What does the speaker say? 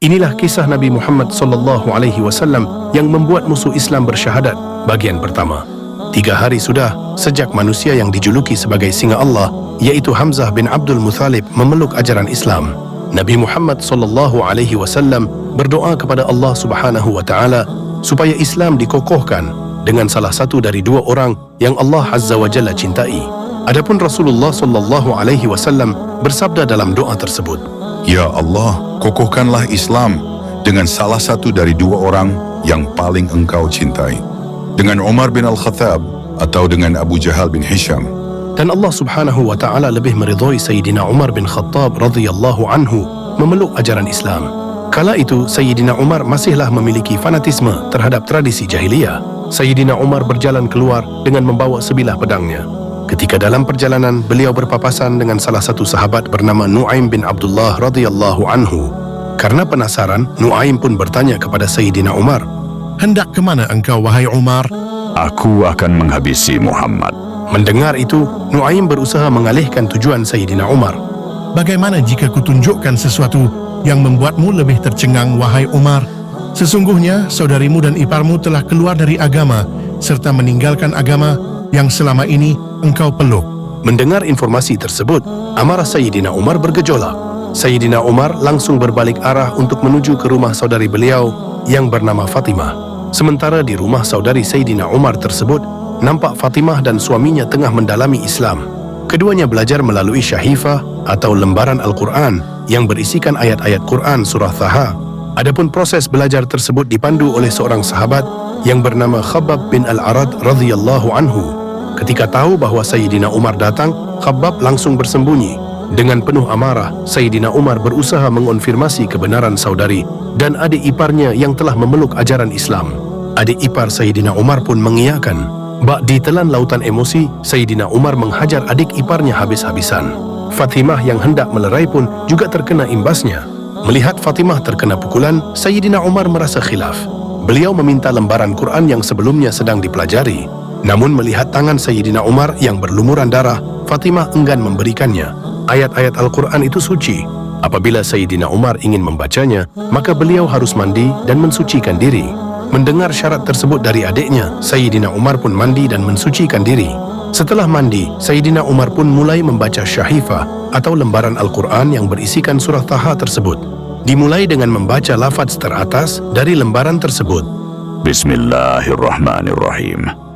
Inilah kisah Nabi Muhammad SAW yang membuat musuh Islam bersyahadat. Bagian pertama. 3 hari sudah sejak manusia yang dijuluki sebagai singa Allah, yaitu Hamzah bin Abdul Muthalib, memeluk ajaran Islam. Nabi Muhammad SAW berdoa kepada Allah Subhanahu wa Ta'ala supaya Islam dikokohkan dengan salah satu dari 2 orang yang Allah Azza wa Jalla cintai. Adapun Rasulullah SAW bersabda dalam doa tersebut, Ya Allah, kokohkanlah Islam dengan salah satu dari 2 orang yang paling Engkau cintai, dengan Umar bin Al-Khattab atau dengan Abu Jahal bin Hisham. Dan Allah Subhanahu wa Ta'ala lebih meridhai Sayyidina Umar bin Khattab radhiyallahu anhu memeluk ajaran Islam. Kala itu Sayyidina Umar masihlah memiliki fanatisme terhadap tradisi jahiliyah. Sayyidina Umar berjalan keluar dengan membawa sebilah pedangnya. Ketika dalam perjalanan, beliau berpapasan dengan salah satu sahabat bernama Nu'aim bin Abdullah radhiyallahu anhu. Karena penasaran, Nu'aim pun bertanya kepada Sayyidina Umar, "Hendak ke mana engkau, wahai Umar?" Aku akan menghabisi Muhammad. Mendengar itu, Nu'aim berusaha mengalihkan tujuan Sayyidina Umar. "Bagaimana jika kutunjukkan sesuatu yang membuatmu lebih tercengang, wahai Umar? Sesungguhnya saudarimu dan iparmu telah keluar dari agama serta meninggalkan agama yang selama ini engkau peluk." Mendengar informasi tersebut, amarah Sayyidina Umar bergejolak. Sayyidina Umar langsung berbalik arah untuk menuju ke rumah saudari beliau yang bernama Fatimah. Sementara di rumah saudari Sayyidina Umar tersebut, nampak Fatimah dan suaminya tengah mendalami Islam. Keduanya belajar melalui syahifah atau lembaran Al-Quran yang berisikan ayat-ayat Quran surah Taha. Adapun proses belajar tersebut dipandu oleh seorang sahabat yang bernama Khabbab bin Al-Arad radhiyallahu anhu. Ketika tahu bahwa Sayyidina Umar datang, Khabbab langsung bersembunyi. Dengan penuh amarah, Sayyidina Umar berusaha mengonfirmasi kebenaran saudari dan adik iparnya yang telah memeluk ajaran Islam. Adik ipar Sayyidina Umar pun mengiyakan. Bak ditelan lautan emosi, Sayyidina Umar menghajar adik iparnya habis-habisan. Fatimah yang hendak melerai pun juga terkena imbasnya. Melihat Fatimah terkena pukulan, Sayyidina Umar merasa khilaf. Beliau meminta lembaran Quran yang sebelumnya sedang dipelajari. Namun melihat tangan Sayyidina Umar yang berlumuran darah, Fatimah enggan memberikannya. Ayat-ayat Al-Quran itu suci. Apabila Sayyidina Umar ingin membacanya, maka beliau harus mandi dan mensucikan diri. Mendengar syarat tersebut dari adiknya, Sayyidina Umar pun mandi dan mensucikan diri. Setelah mandi, Sayyidina Umar pun mulai membaca syahifah atau lembaran Al-Quran yang berisikan surah Taha tersebut. Dimulai dengan membaca lafaz teratas dari lembaran tersebut. Bismillahirrahmanirrahim.